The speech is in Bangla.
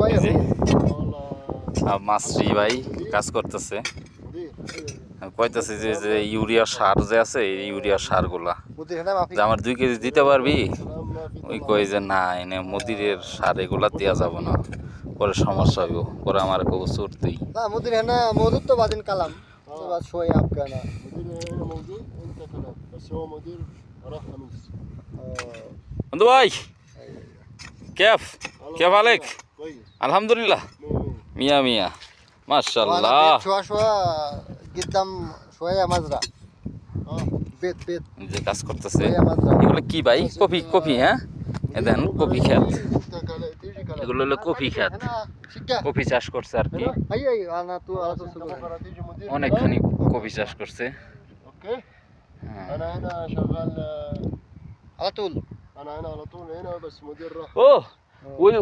এই যে والله মাস্রি ভাই কাজ করতেছে, مدير কইতেছে যে যে ইউরিয়া সার যে আছে এই ইউরিয়া সারগুলা مدير هنا ما في যে আমার 2 কেজি দিতে পারবি। كلام ما في ওই طلع কই যে না এনে মুদিরের সার এগুলা দেওয়া যাবে না, পরে সমস্যা হইব, পরে আমার কব চড়তেই। لا مدير هنا موجود تو بعدين كلام بعد شوية أبقى أنا مدير هنا موجود أنت كلام بس هو مدير راح أمس বন্ধু ভাই কেফ কেফ আলেক كويس আলহামদুলিল্লাহ মিয়া মিয়া وأنا মাশাআল্লাহ। بيت شوية قدام شوية مزرعة بيت যে কাজ করতেছে شوية مزرعة এগুলো কি ভাই? কফি কফি, হ্যাঁ এ দেখেন কফি ক্ষেত, تيجي كلام এগুলো হলো কফি ক্ষেত, هنا شقة কফি চাষ করছে আর কি, أي أنا على طول سكون تيجي مدير অনেকখানি কফি চাষ করছে। أوكي হ্যাঁ। أنا هنا شغال على طول أنا هنا على طول هنا بس مدير راح ও ওই